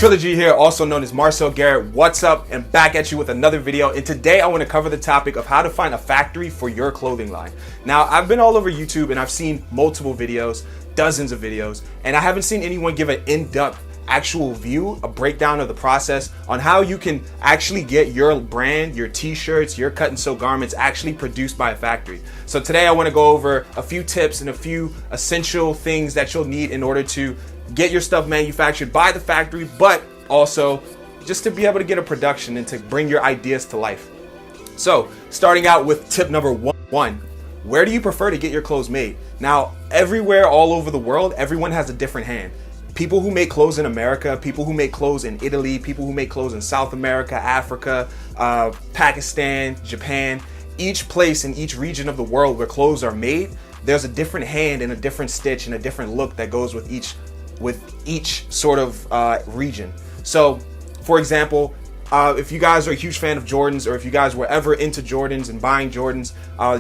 Trilogy here, also known as Marcel Garrett. What's up? And back at you with another video. And today I want to cover the topic of how to find a factory for your clothing line. Now, I've been all over YouTube and I've seen multiple videos, dozens of videos, and I haven't seen anyone give an in-depth actual view, a breakdown of the process on how you can actually get your brand, your t-shirts, your cut and sew garments actually produced by a factory. So today I want to go over a few tips and a few essential things that you'll need in order to get your stuff manufactured by the factory, but also just to be able to get a production and to bring your ideas to life. So starting out with tip number one, where do you prefer to get your clothes made? Now, everywhere all over the world, everyone has a different hand. People who make clothes in America, people who make clothes in Italy, people who make clothes in South America, Africa, Pakistan, Japan, each place in each region of the world where clothes are made, there's a different hand and a different stitch and a different look that goes with each sort of region. So, for example, if you guys are a huge fan of Jordans, or if you guys were ever into Jordans and buying Jordans,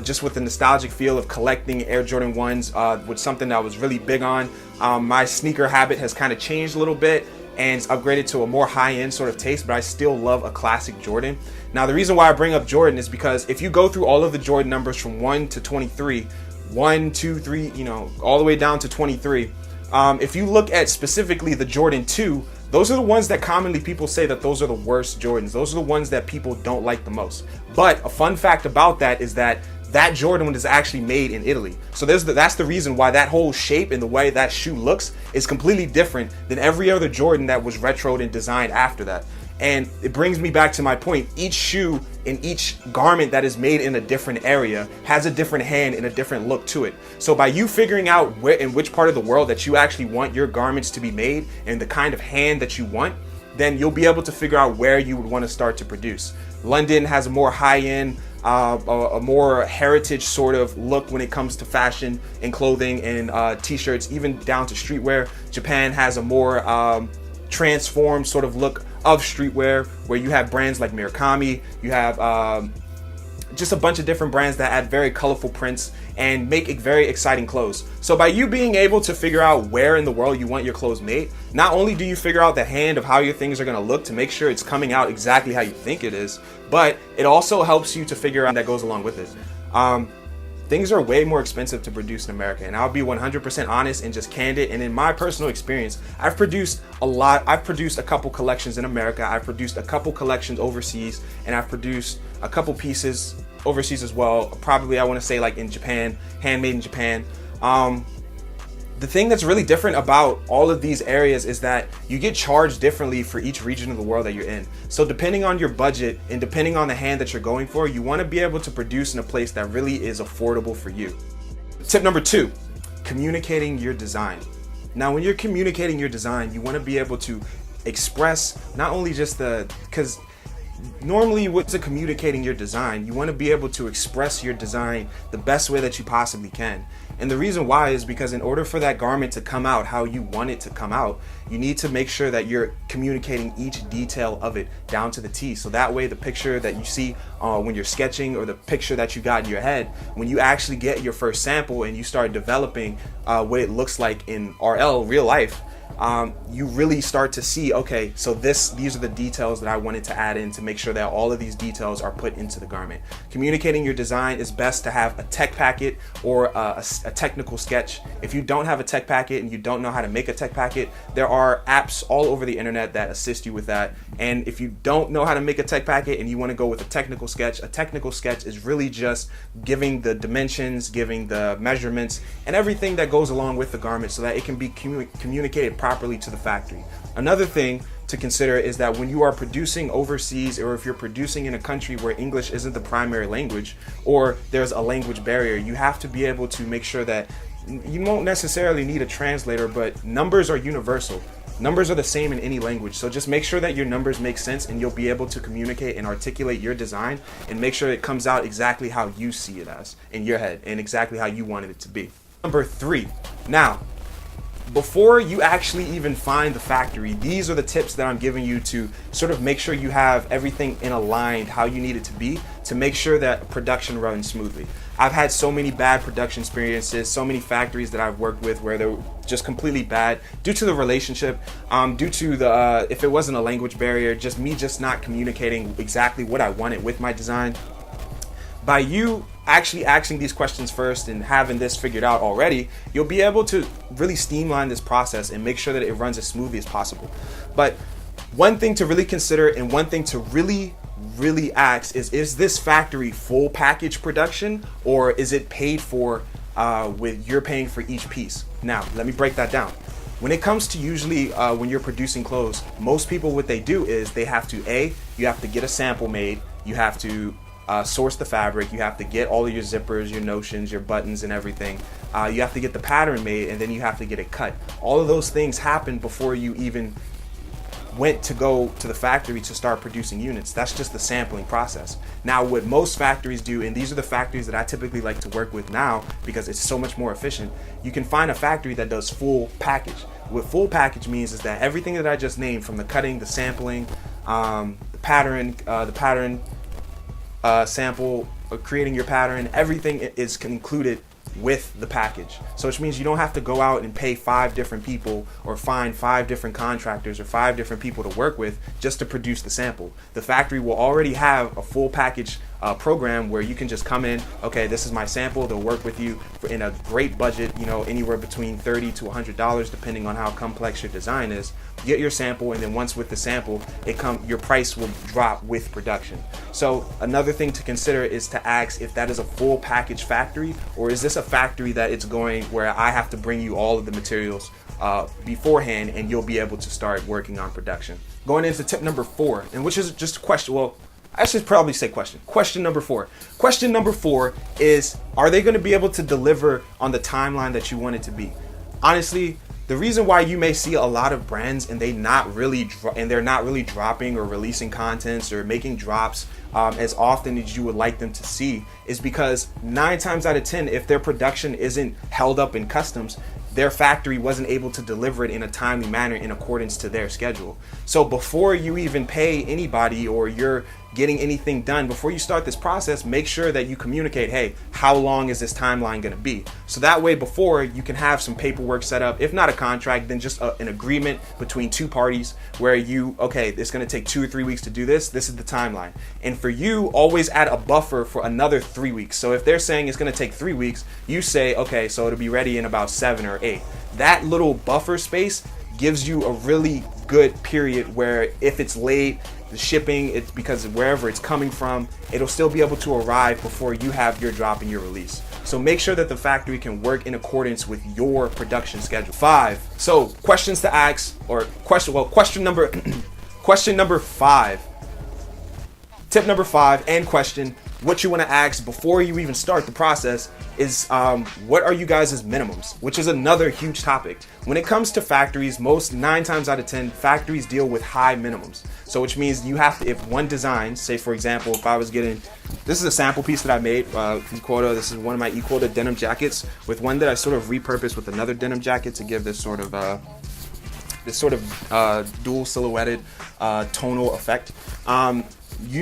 just with the nostalgic feel of collecting Air Jordan 1s, was something that I was really big on. My sneaker habit has kind of changed a little bit and it's upgraded to a more high-end sort of taste, but I still love a classic Jordan. Now, the reason why I bring up Jordan is because if you go through all of the Jordan numbers from 1 to 23, 1, 2, 3, you know, all the way down to 23, if you look at specifically the Jordan 2, those are the ones that commonly people say that those are the worst Jordans. Those are the ones that people don't like the most. But a fun fact about that is that that Jordan one is actually made in Italy. So that's the reason why that whole shape and the way that shoe looks is completely different than every other Jordan that was retroed and designed after that. And it brings me back to my point. Each shoe and each garment that is made in a different area has a different hand and a different look to it. So by you figuring out where in which part of the world that you actually want your garments to be made and the kind of hand that you want, then you'll be able to figure out where you would want to start to produce. London has a more high-end, a more heritage sort of look when it comes to fashion and clothing and t-shirts, even down to streetwear. Japan has a more transformed sort of look of streetwear, where you have brands like Murakami, you have just a bunch of different brands that add very colorful prints and make it very exciting clothes. So by you being able to figure out where in the world you want your clothes made, not only do you figure out the hand of how your things are going to look to make sure it's coming out exactly how you think it is, but it also helps you to figure out that goes along with it. Things are way more expensive to produce in America, and I'll be 100% honest and just candid. And in my personal experience, I've produced a lot. I've produced a couple collections in America. I've produced a couple collections overseas, and I've produced a couple pieces overseas as well. Probably, I want to say, like in Japan, handmade in Japan. The thing that's really different about all of these areas is that you get charged differently for each region of the world that you're in. So depending on your budget and depending on the hand that you're going for, you want to be able to produce in a place that really is affordable for you. Tip number 2, communicating your design. Now, when you're communicating your design, you want to be able to express not only just because normally with communicating your design, you want to be able to express your design the best way that you possibly can. And the reason why is because in order for that garment to come out how you want it to come out, you need to make sure that you're communicating each detail of it down to the T. So that way the picture that you see when you're sketching, or the picture that you got in your head, when you actually get your first sample and you start developing what it looks like in real life, you really start to see, okay, so these are the details that I wanted to add in to make sure that all of these details are put into the garment. Communicating your design is best to have a tech packet or a technical sketch. If you don't have a tech packet and you don't know how to make a tech packet, there are apps all over the internet that assist you with that. And if you don't know how to make a tech packet and you want to go with a technical sketch is really just giving the dimensions, giving the measurements, and everything that goes along with the garment so that it can be communicated properly to the factory. Another thing to consider is that when you are producing overseas, or if you're producing in a country where English isn't the primary language, or there's a language barrier, you have to be able to make sure that you won't necessarily need a translator, but numbers are universal. Numbers are the same in any language, so just make sure that your numbers make sense and you'll be able to communicate and articulate your design and make sure it comes out exactly how you see it as in your head and exactly how you wanted it to be. Number 3. Now, before you actually even find the factory, these are the tips that I'm giving you to sort of make sure you have everything in aligned how you need it to be, to make sure that production runs smoothly. I've had so many bad production experiences, so many factories that I've worked with where they're just completely bad due to the relationship, due to the, if it wasn't a language barrier, just me just not communicating exactly what I wanted with my design. By you actually asking these questions first and having this figured out already, you'll be able to really streamline this process and make sure that it runs as smoothly as possible. But one thing to really consider and one thing to really ask is this factory full package production, or is it paid for with you're paying for each piece? Now, let me break that down. When it comes to usually when you're producing clothes, most people, what they do is they have to, you have to get a sample made, you have to source the fabric, you have to get all of your zippers, your notions, your buttons and everything. You have to get the pattern made, and then you have to get it cut. All of those things happen before you even went to go to the factory to start producing units. That's just the sampling process. Now, what most factories do, and these are the factories that I typically like to work with now because it's so much more efficient, you can find a factory that does full package. What full package means is that everything that I just named, from the cutting, the sampling, the pattern sample, creating your pattern, everything is included with the package. So which means you don't have to go out and pay 5 different people or find 5 different contractors or 5 different people to work with just to produce the sample. The factory will already have a full package program where you can just come in, okay, this is my sample, they'll work with you in a great budget, you know, anywhere between $30 to $100 depending on how complex your design is. Get your sample, and then once with the sample, your price will drop with production. So another thing to consider is to ask if that is a full package factory, or is this a factory that it's going where I have to bring you all of the materials beforehand and you'll be able to start working on production. Going into tip number 4, and which is just a question, well, I should probably say question. Question number 4. Question number 4 is, are they going to be able to deliver on the timeline that you want it to be? Honestly, the reason why you may see a lot of brands and they're not really dropping or releasing contents or making drops as often as you would like them to see is because 9 times out of 10, if their production isn't held up in customs, their factory wasn't able to deliver it in a timely manner in accordance to their schedule. So before you even pay anybody or you're getting anything done, before you start this process, make sure that you communicate, hey, how long is this timeline going to be? So that way, before, you can have some paperwork set up, if not a contract, then just an agreement between 2 parties where okay, it's going to take 2 or 3 weeks to do this. This is the timeline. And for you, always add a buffer for another 3 weeks. So if they're saying it's going to take 3 weeks, you say, okay, so it'll be ready in about 7 or 8. That little buffer space gives you a really good period where if it's late, the shipping, it's because wherever it's coming from, it'll still be able to arrive before you have your drop and your release. So make sure that the factory can work in accordance with your production schedule. 5. So questions to ask, or question number 5. Tip number 5 and question, what you want to ask before you even start the process is what are you guys' minimums, which is another huge topic. When it comes to factories, most 9 times out of 10 factories deal with high minimums. So which means you have to, if one design, say for example, if I was getting, this is a sample piece that I made, E-Quota, this is one of my E-Quota denim jackets with one that I sort of repurposed with another denim jacket to give this sort of dual silhouetted tonal effect.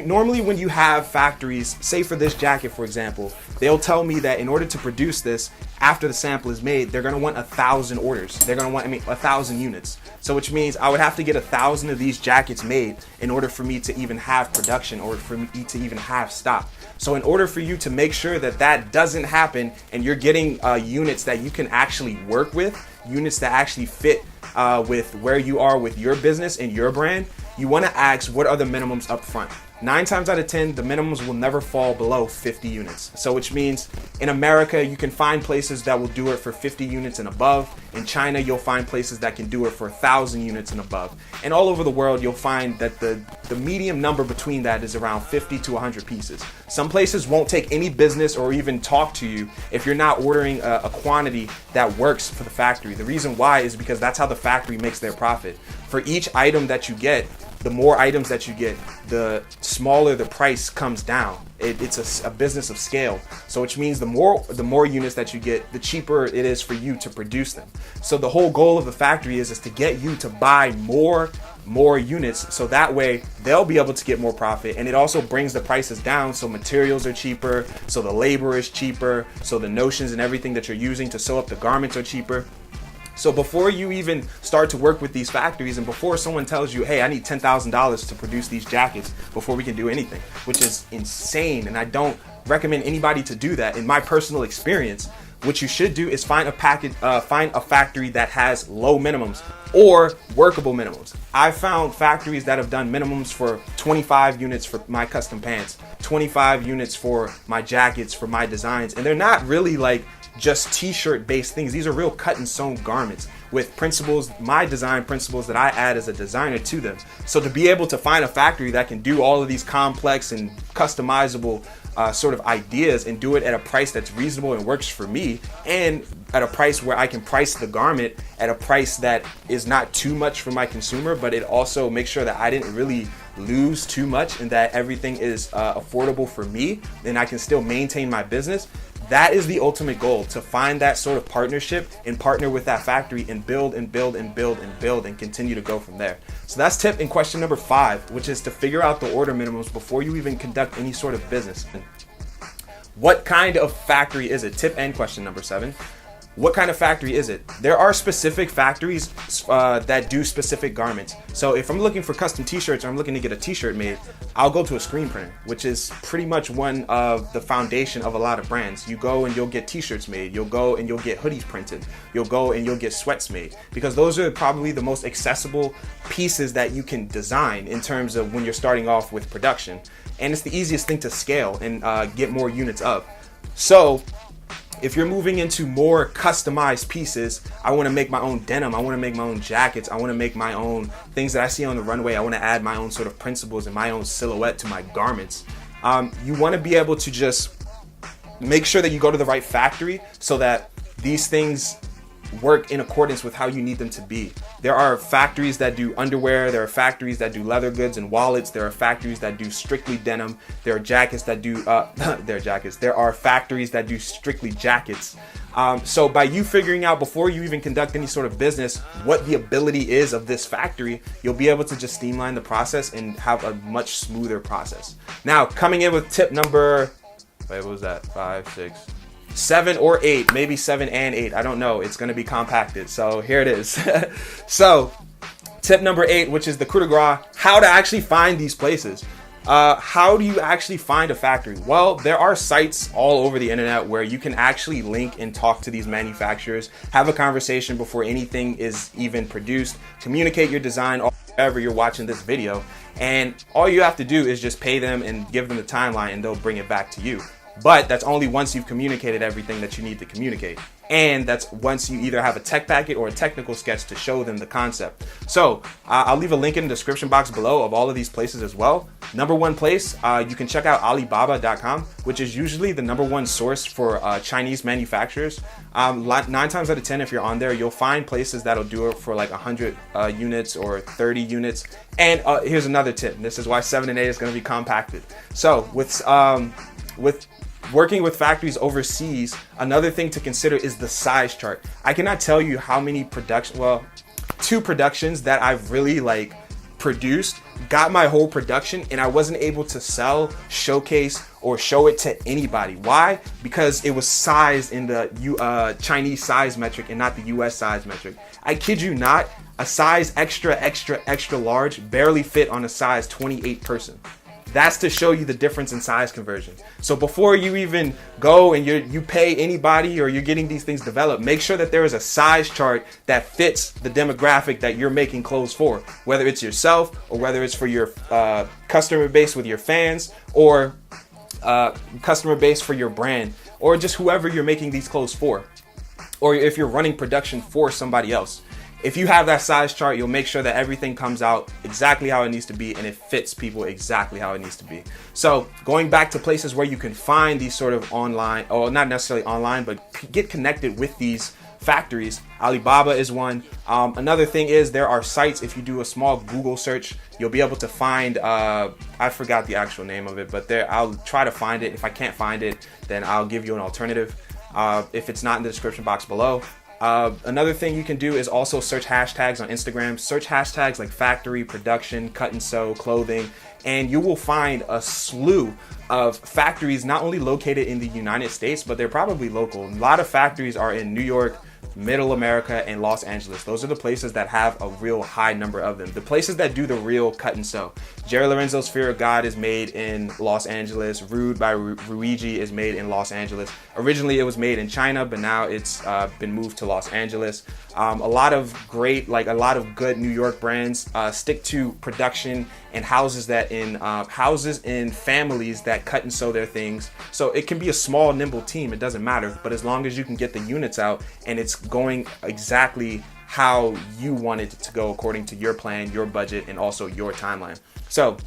Normally when you have factories, say for this jacket for example, they'll tell me that in order to produce this after the sample is made, they're going to want 1,000 orders. They're going to want 1,000 units. So which means I would have to get 1,000 of these jackets made in order for me to even have production or for me to even have stock. So in order for you to make sure that that doesn't happen and you're getting units that you can actually work with, units that actually fit with where you are with your business and your brand, you want to ask what are the minimums up front. 9 times out of 10, the minimums will never fall below 50 units. So which means in America, you can find places that will do it for 50 units and above. In China, you'll find places that can do it for 1,000 units and above. And all over the world, you'll find that the medium number between that is around 50 to 100 pieces. Some places won't take any business or even talk to you if you're not ordering a quantity that works for the factory. The reason why is because that's how the factory makes their profit. For each item that you get, the more items that you get, the smaller the price comes down. It's a business of scale. So which means the more units that you get, the cheaper it is for you to produce them. So the whole goal of the factory is to get you to buy more more units, so that way they'll be able to get more profit. And it also brings the prices down, so materials are cheaper, so the labor is cheaper, so the notions and everything that you're using to sew up the garments are cheaper. So before you even start to work with these factories, and before someone tells you, hey, I need $10,000 to produce these jackets before we can do anything, which is insane, and I don't recommend anybody to do that. In my personal experience, what you should do is find a factory that has low minimums or workable minimums. I've found factories that have done minimums for 25 units for my custom pants, 25 units for my jackets, for my designs, and they're not really like just t-shirt based things. These are real cut and sewn garments with principles, my design principles that I add as a designer to them. So to be able to find a factory that can do all of these complex and customizable sort of ideas and do it at a price that's reasonable and works for me, and at a price where I can price the garment at a price that is not too much for my consumer, but it also makes sure that I didn't really lose too much and that everything is affordable for me and I can still maintain my business. That is the ultimate goal, to find that sort of partnership and partner with that factory and build and build and build and build and continue to go from there. So that's tip in question number 5, which is to figure out the order minimums before you even conduct any sort of business. What kind of factory is it? Tip and question number 7. What kind of factory is it? There are specific factories that do specific garments. So if I'm looking for custom t-shirts or I'm looking to get a t-shirt made, I'll go to a screen printer, which is pretty much one of the foundation of a lot of brands. You go and you'll get t-shirts made. You'll go and you'll get hoodies printed. You'll go and you'll get sweats made, because those are probably the most accessible pieces that you can design in terms of when you're starting off with production. And it's the easiest thing to scale and get more units of. So if you're moving into more customized pieces, I want to make my own denim, I want to make my own jackets, I want to make my own things that I see on the runway, I want to add my own sort of principles and my own silhouette to my garments. You want to be able to just make sure that you go to the right factory so that these things work in accordance with how you need them to be. There are factories that do underwear, there are factories that do leather goods and wallets, there are factories that do strictly denim, there are jackets that do there are factories that do strictly jackets. So by you figuring out before you even conduct any sort of business what the ability is of this factory, you'll be able to just streamline the process and have a much smoother process. Now, coming in with tip number, what was that? 5, 6, 7 or 8, maybe 7 and 8. I don't know. It's going to be compacted. So here it is. So tip number 8, which is the coup de grace, how to actually find these places. How do you actually find a factory? Well, there are sites all over the internet where you can actually link and talk to these manufacturers, have a conversation before anything is even produced, communicate your design, wherever you're watching this video. And all you have to do is just pay them and give them the timeline and they'll bring it back to you. But that's only once you've communicated everything that you need to communicate. And that's once you either have a tech packet or a technical sketch to show them the concept. So I'll leave a link in the description box below of all of these places as well. Number one place, you can check out Alibaba.com, which is usually the number one source for Chinese manufacturers. 9 times out of 10, if you're on there, you'll find places that'll do it for like 100 units or 30 units. And here's another tip. This is why 7 and 8 is going to be compacted. So with working with factories overseas, another thing to consider is the size chart. I cannot tell you how many two productions that I've really produced, got my whole production, and I wasn't able to sell, showcase, or show it to anybody. Why? Because it was sized in the Chinese size metric and not the US size metric. I kid you not, a size extra large barely fit on a size 28 person. That's to show you the difference in size conversion. So before you even go and you pay anybody or you're getting these things developed, make sure that there is a size chart that fits the demographic that you're making clothes for, whether it's yourself or whether it's for your customer base with your fans, or customer base for your brand, or just whoever you're making these clothes for, or if you're running production for somebody else. If you have that size chart, you'll make sure that everything comes out exactly how it needs to be and it fits people exactly how it needs to be. So going back to places where you can find these sort of online, or not necessarily online, but get connected with these factories, Alibaba is one. Another thing is there are sites, if you do a small Google search, you'll be able to find, I forgot the actual name of it, but I'll try to find it. If I can't find it, then I'll give you an alternative if it's not in the description box below. Another thing you can do is also search hashtags on Instagram. Search hashtags like factory, production, cut and sew, clothing, and you will find a slew of factories not only located in the United States, but they're probably local. A lot of factories are in New York, Middle America, and Los Angeles. Those are the places that have a real high number of them. The places that do the real cut and sew. Jerry Lorenzo's Fear of God is made in Los Angeles. Rude by Ruigi is made in Los Angeles. Originally it was made in China, but now it's been moved to Los Angeles. A lot of good New York brands stick to production and houses in families that cut and sew their things. So it can be a small, nimble team. It doesn't matter, but as long as you can get the units out and it's going exactly how you want it to go according to your plan, your budget, and also your timeline. So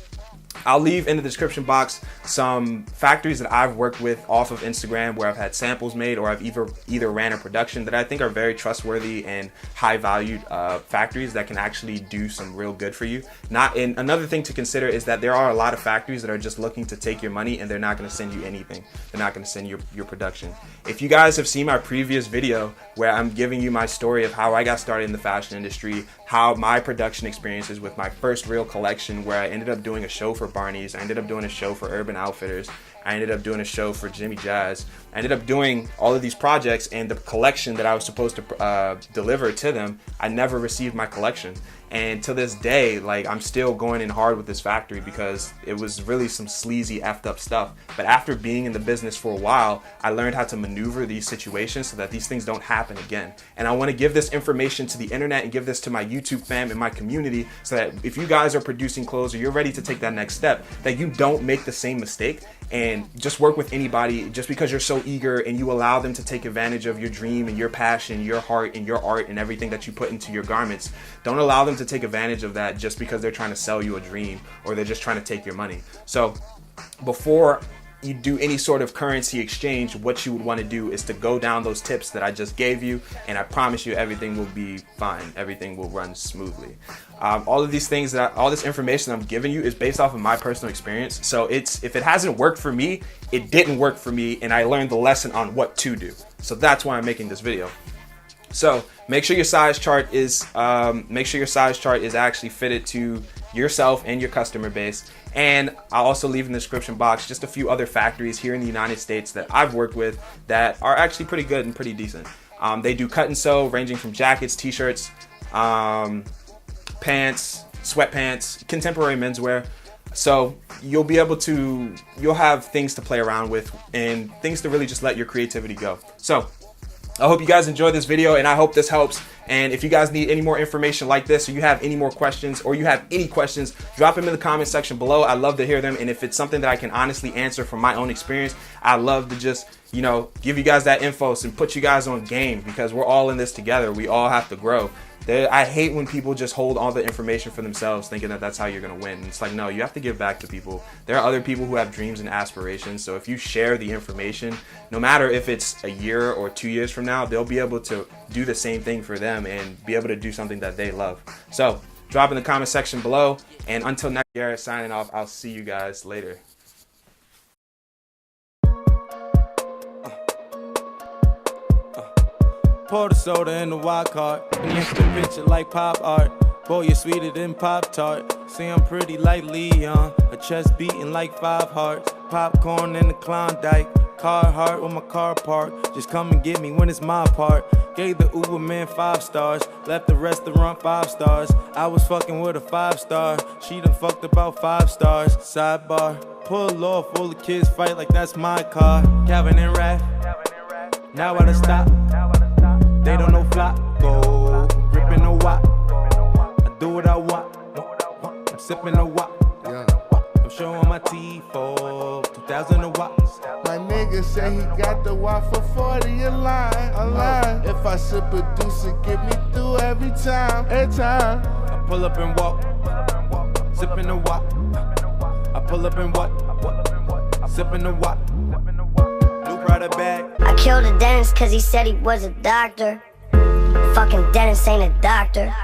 I'll leave in the description box some factories that I've worked with off of Instagram where I've had samples made, or I've either ran a production that I think are very trustworthy and high valued factories that can actually do some real good for you. And another thing to consider is that there are a lot of factories that are just looking to take your money and they're not going to send you anything. They're not going to send you your production. If you guys have seen my previous video where I'm giving you my story of how I got started in the fashion industry, how my production experiences with my first real collection, where I ended up doing a show for Barney's, I ended up doing a show for Urban Outfitters, I ended up doing a show for Jimmy Jazz. I ended up doing all of these projects, and the collection that I was supposed to deliver to them, I never received my collection. And to this day, like, I'm still going in hard with this factory because it was really some sleazy, effed up stuff. But after being in the business for a while, I learned how to maneuver these situations so that these things don't happen again. And I want to give this information to the internet and give this to my YouTube fam and my community so that if you guys are producing clothes or you're ready to take that next step, that you don't make the same mistake and just work with anybody just because you're so eager and you allow them to take advantage of your dream and your passion, your heart and your art and everything that you put into your garments. Don't allow them to take advantage of that just because they're trying to sell you a dream or they're just trying to take your money. So before you do any sort of currency exchange, what you would want to do is to go down those tips that I just gave you, and I promise you everything will be fine. Everything will run smoothly. All of these things, all this information I'm giving you is based off of my personal experience. So if it hasn't worked for me, it didn't work for me, and I learned the lesson on what to do. So that's why I'm making this video. So make sure your size chart is actually fitted to yourself and your customer base. And I'll also leave in the description box just a few other factories here in the United States that I've worked with that are actually pretty good and pretty decent. They do cut and sew, ranging from jackets, t-shirts, pants, sweatpants, contemporary menswear. So you'll have things to play around with and things to really just let your creativity go. So I hope you guys enjoyed this video, and I hope this helps. And if you guys need any more information like this, or you have any more questions, or you have any questions, drop them in the comment section below. I'd love to hear them. And if it's something that I can honestly answer from my own experience, I'd love to just, give you guys that info and put you guys on game, because we're all in this together. We all have to grow. I hate when people just hold all the information for themselves thinking that that's how you're going to win. It's like, no, you have to give back to people. There are other people who have dreams and aspirations. So if you share the information, no matter if it's a year or 2 years from now, they'll be able to do the same thing for them and be able to do something that they love. So drop in the comment section below. And until next, Garrett signing off. I'll see you guys later. Pour the soda in the wild card. Finish the picture like pop art. Boy, you're sweeter than Pop-Tart. Say I'm pretty like Leon. A chest beating like 5 hearts. Popcorn in the Klondike. Carhartt with my car parked. Just come and get me when it's my part. Gave the Uber man 5 stars. Left the restaurant 5 stars. I was fucking with a 5-star. She done fucked about 5 stars. Sidebar. Pull off, all the kids fight like that's my car. Calvin and Raph. Now I done stop. They don't know Flocko, gripping no wop. I do what I want. I'm sipping a wop. I'm showing my T4, 2,000 watts. My nigga say he got the wop for 40 a line. If I sip a deuce, it get me through every time. I pull up and walk, sipping a wop. I pull up and walk, sipping a wop. Prada bag. I killed a dentist cause he said he was a doctor. Fucking dentist ain't a doctor.